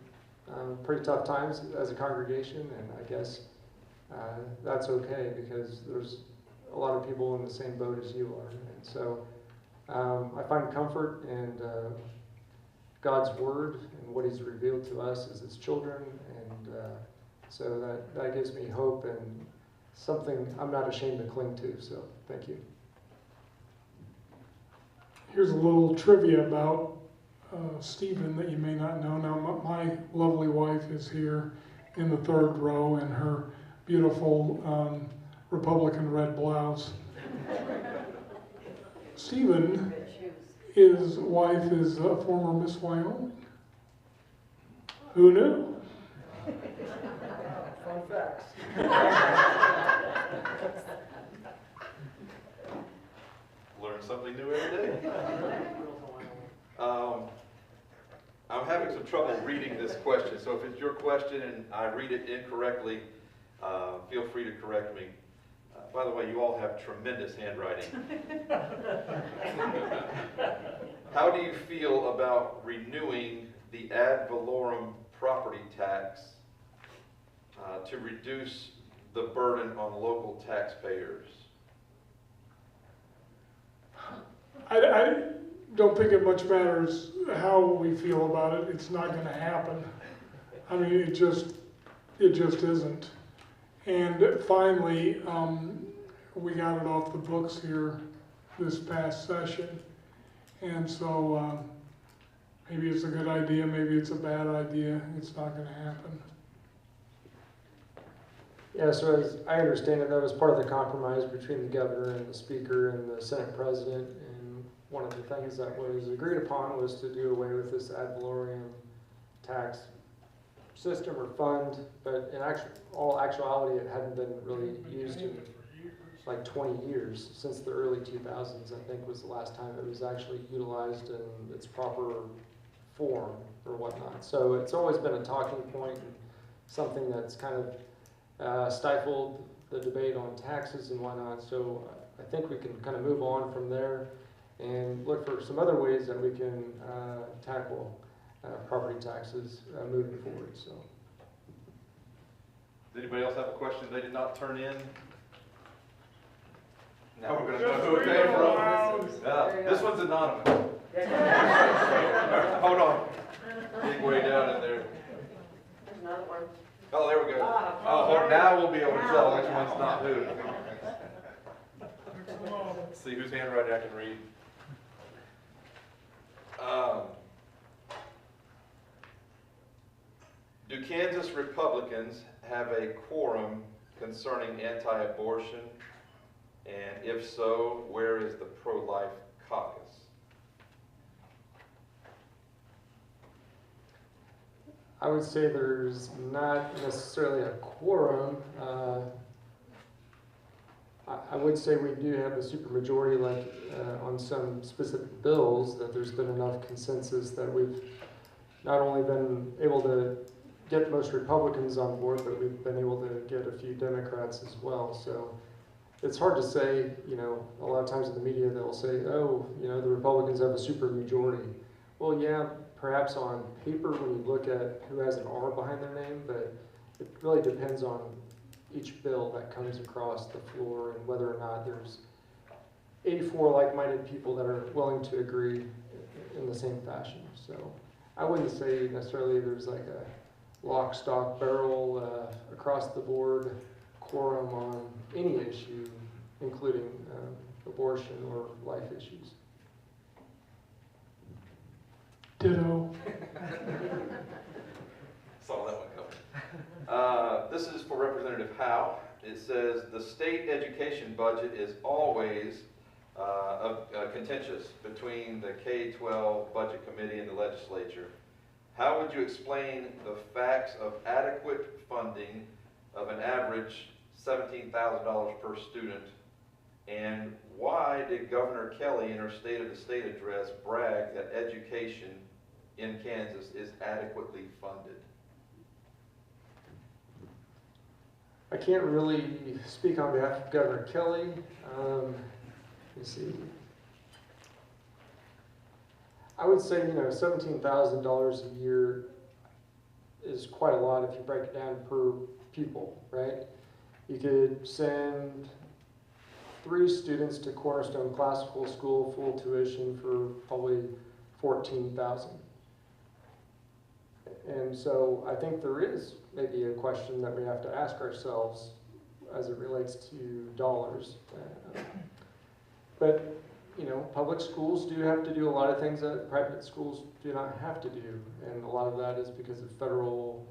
pretty tough times as a congregation, and I guess that's okay, because there's a lot of people in the same boat as you are. And so I find comfort in God's Word and what He's revealed to us as His children, and so that gives me hope and something I'm not ashamed to cling to. So thank you. Here's a little trivia about Stephen that you may not know. Now, my lovely wife is here, in the third row in her beautiful Republican red blouse. Stephen, his wife is a former Miss Wyoming. Who knew? Fun facts. Learn something new every day. I'm having some trouble reading this question, so if it's your question and I read it incorrectly, feel free to correct me. By the way, you all have tremendous handwriting. How do you feel about renewing the ad valorem property tax to reduce the burden on local taxpayers? I don't think it much matters how we feel about it. It's not going to happen. I mean, it just isn't. And finally, we got it off the books here this past session. And so maybe it's a good idea, maybe it's a bad idea. It's not going to happen. Yeah, so as I understand it, that was part of the compromise between the governor and the speaker and the Senate president. And one of the things that was agreed upon was to do away with this ad valorem tax system or fund, but in all actuality, it hadn't been really used in like 20 years. Since the early 2000s, I think, was the last time it was actually utilized in its proper form or whatnot. So it's always been a talking point and something that's kind of stifled the debate on taxes and whatnot. So I think we can kind of move on from there and look for some other ways that we can tackle property taxes moving forward. So, Does anybody else have a question they did not turn in? Now we're going to know who it came from. Yeah, this one's anonymous. Hold on. Dig way down in there. There's another one. Oh, there we go. Oh, now we'll be able to tell which one's not who. Let's see whose handwriting I can read. Do Kansas Republicans have a quorum concerning anti-abortion? And if so, where is the pro-life caucus? I would say there's not necessarily a quorum. I would say we do have a supermajority, like on some specific bills, that there's been enough consensus that we've not only been able to get most Republicans on board, but we've been able to get a few Democrats as well. So it's hard to say, you know, a lot of times in the media they'll say, oh, you know, the Republicans have a supermajority. Well, yeah, perhaps on paper when you look at who has an R behind their name, but it really depends on each bill that comes across the floor and whether or not there's 84 like-minded people that are willing to agree in the same fashion. So I wouldn't say necessarily there's like a lock, stock, barrel across the board quorum on any issue, including abortion or life issues. Ditto. Saw that one coming. This is for Representative Howe. It says the state education budget is always contentious between the K-12 budget committee and the legislature. How would you explain the facts of adequate funding of an average $17,000 per student? And why did Governor Kelly in her State of the State address brag that education in Kansas is adequately funded? I can't really speak on behalf of Governor Kelly. Let me see. I would say, you know, $17,000 a year is quite a lot if you break it down per pupil, right? You could send 3 students to Cornerstone Classical School, full tuition for probably $14,000. And so I think there is maybe a question that we have to ask ourselves as it relates to dollars. But, you know, public schools do have to do a lot of things that private schools do not have to do. And a lot of that is because of federal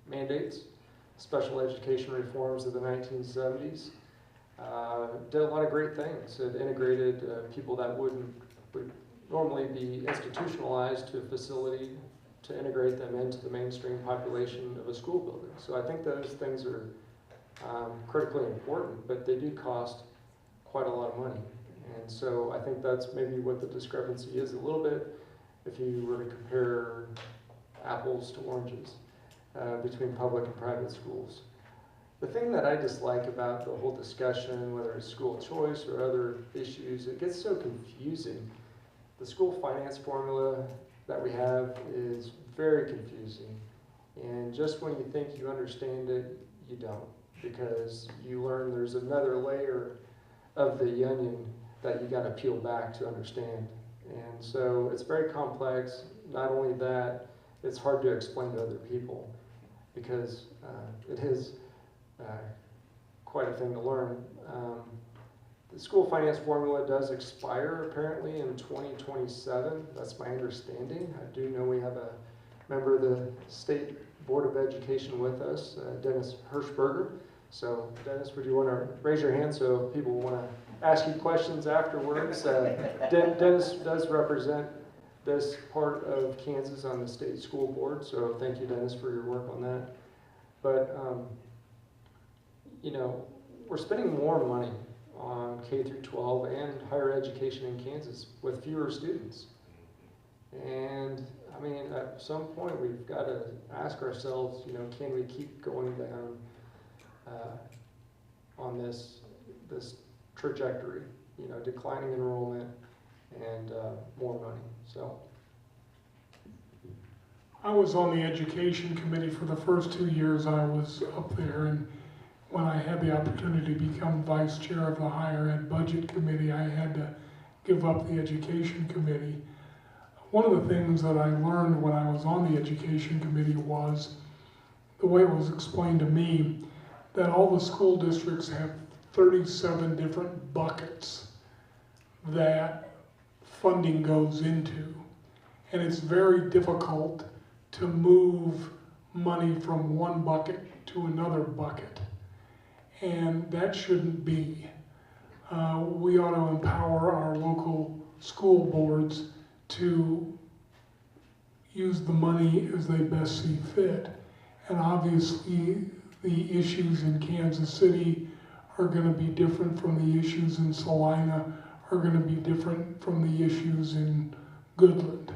mandates, special education reforms of the 1970s. Did a lot of great things. It integrated people that would normally be institutionalized to a facility to integrate them into the mainstream population of a school building. So I think those things are critically important, but they do cost quite a lot of money. And so I think that's maybe what the discrepancy is a little bit if you were to compare apples to oranges between public and private schools. The thing that I dislike about the whole discussion, whether it's school choice or other issues, it gets so confusing. The school finance formula that we have is very confusing. And just when you think you understand it, you don't, because you learn there's another layer of the onion that you got to peel back to understand. And so it's very complex. Not only that, it's hard to explain to other people because it is quite a thing to learn. The school finance formula does expire apparently in 2027. That's my understanding. I do know we have a member of the State Board of Education with us, Dennis Hirschberger. So Dennis, would you want to raise your hand so people want to ask you questions afterwards? Dennis does represent this part of Kansas on the state school board, so thank you, Dennis, for your work on that. But you know, we're spending more money on K through 12 and higher education in Kansas with fewer students. And I mean, at some point we've got to ask ourselves, you know, can we keep going down on this trajectory? You know, declining enrollment and more money. So I was on the education committee for the first 2 years I was up there, and when I had the opportunity to become vice chair of the higher ed budget committee, I had to give up the education committee. One of the things that I learned when I was on the education committee was the way it was explained to me that all the school districts have 37 different buckets that funding goes into. And it's very difficult to move money from one bucket to another bucket. And that shouldn't be. We ought to empower our local school boards to use the money as they best see fit. And obviously, the issues in Kansas City are going to be different from the issues in Salina, are going to be different from the issues in Goodland.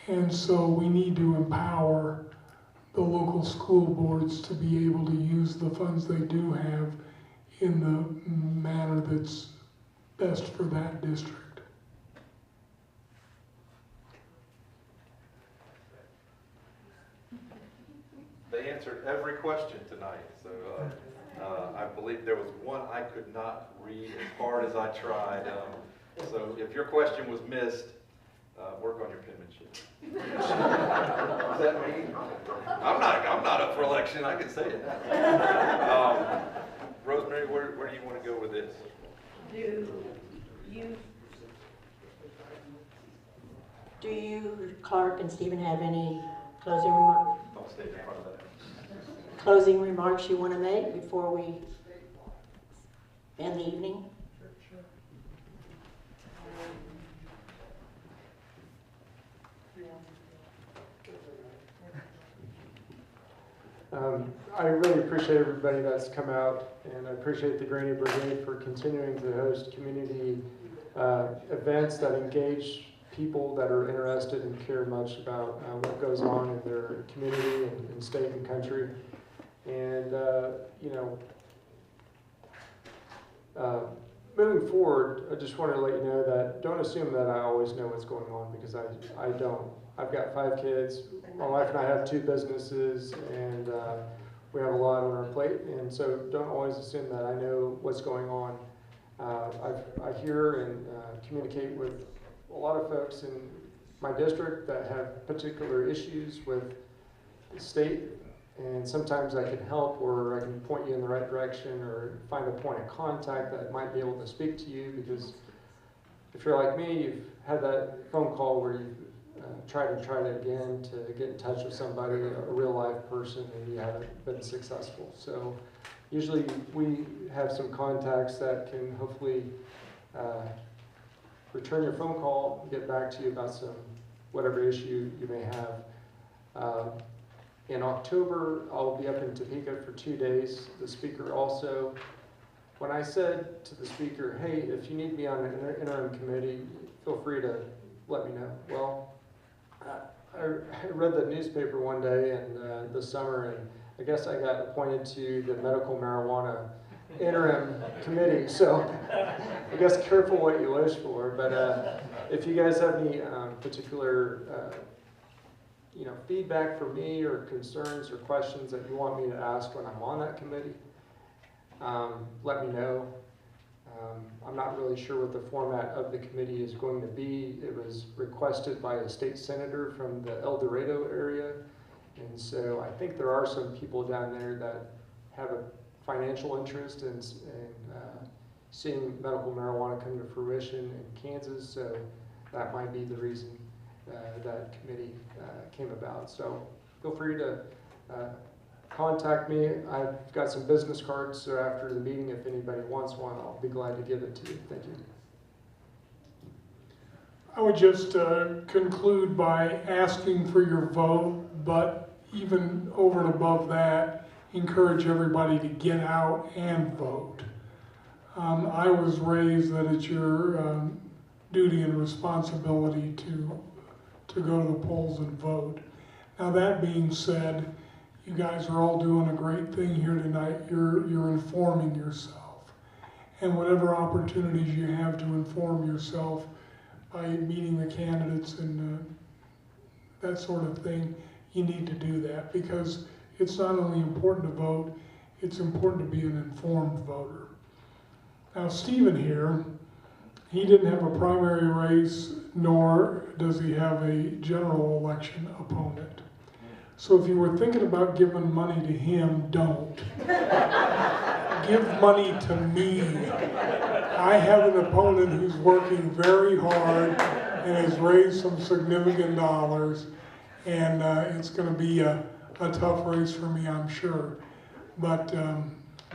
And so we need to empower the local school boards to be able to use the funds they do have in the manner that's best for that district. They answered every question tonight, so I believe there was one I could not read as hard as I tried. So if your question was missed, work on your penmanship. Does that mean? I'm not up for election, I can say it. Rosemary, where do you want to go with this? Do you, Clarke and Stephen, have any closing remarks? Don't stay in front of that. Closing remarks you want to make before we end the evening? I really appreciate everybody that's come out, and I appreciate the Brigade for continuing to host community events that engage people that are interested and care much about what goes on in their community and state and country. And you know, moving forward, I just wanted to let you know that don't assume that I always know what's going on, because I don't. I've got 5 kids. My wife and I have 2 businesses, and we have a lot on our plate, and so don't always assume that I know what's going on. I hear and communicate with a lot of folks in my district that have particular issues with the state, and sometimes I can help, or I can point you in the right direction, or find a point of contact that might be able to speak to you, because if you're like me, you've had that phone call where you've try to again to get in touch with somebody, a real live person, and you haven't been successful. So usually we have some contacts that can hopefully return your phone call, get back to you about some whatever issue you may have. In October, I'll be up in Topeka for 2 days. The speaker also, when I said to the speaker, hey, if you need me on an interim committee, feel free to let me know. Well, I read the newspaper one day in the summer, and I guess I got appointed to the medical marijuana interim committee. So I guess careful what you wish for. But if you guys have any particular feedback for me or concerns or questions that you want me to ask when I'm on that committee, let me know. I'm not really sure what the format of the committee is going to be. It was requested by a state senator from the El Dorado area, and so I think there are some people down there that have a financial interest in seeing medical marijuana come to fruition in Kansas, so that might be the reason that committee came about. So feel free to contact me. I've got some business cards, so after the meeting, if anybody wants one, I'll be glad to give it to you. Thank you. I would just conclude by asking for your vote, but even over and above that, encourage everybody to get out and vote. I was raised that it's your duty and responsibility to go to the polls and vote. Now that being said, you guys are all doing a great thing here tonight. You're informing yourself. And whatever opportunities you have to inform yourself by meeting the candidates and that sort of thing, you need to do that, because it's not only important to vote, it's important to be an informed voter. Now Stephen here, he didn't have a primary race, nor does he have a general election opponent. So if you were thinking about giving money to him, don't. Give money to me. I have an opponent who's working very hard and has raised some significant dollars, and it's going to be a tough race for me, I'm sure. But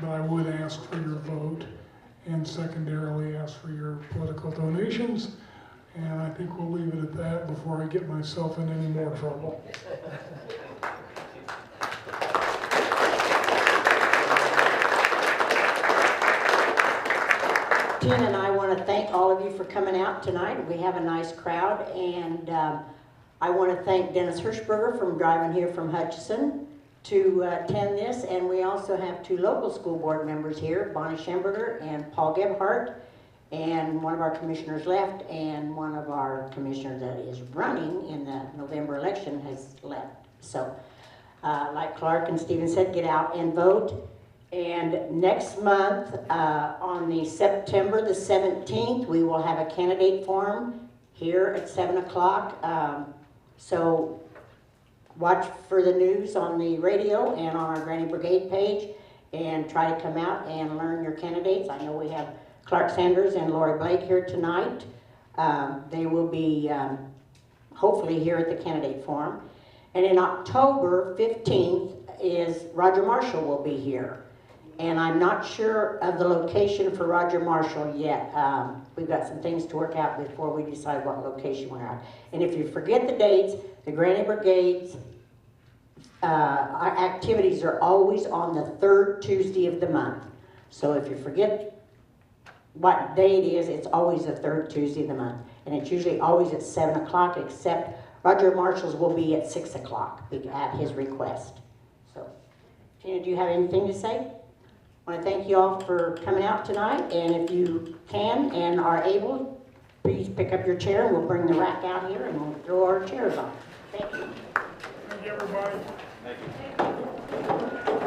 I would ask for your vote, and secondarily ask for your political donations. And I think we'll leave it at that before I get myself in any more trouble. Tina and I want to thank all of you for coming out tonight. We have a nice crowd, and I want to thank Dennis Hirschberger from driving here from Hutchinson to attend this, and we also have 2 local school board members here, Bonnie Schemberger and Paul Gebhardt, and one of our commissioners left, and one of our commissioners that is running in the November election has left. So, like Clarke and Stephen said, get out and vote. And next month, on the September the 17th, we will have a candidate forum here at 7 o'clock. So watch for the news on the radio and on our Granny Brigade page, and try to come out and learn your candidates. I know we have Clarke Sanders and Lori Blake here tonight. They will be hopefully here at the candidate forum. And in October 15th is Roger Marshall will be here. And I'm not sure of the location for Roger Marshall yet. We've got some things to work out before we decide what location we're at. And if you forget the dates, the Granny Brigade's our activities are always on the 3rd Tuesday of the month. So if you forget what day it is, it's always the 3rd Tuesday of the month. And it's usually always at 7 o'clock, except Roger Marshall's will be at 6 o'clock at his request. So, Tina, do you have anything to say? I want to thank you all for coming out tonight, and if you can and are able, please pick up your chair, and we'll bring the rack out here and we'll throw our chairs on. Thank you. Thank you, everybody. Thank you.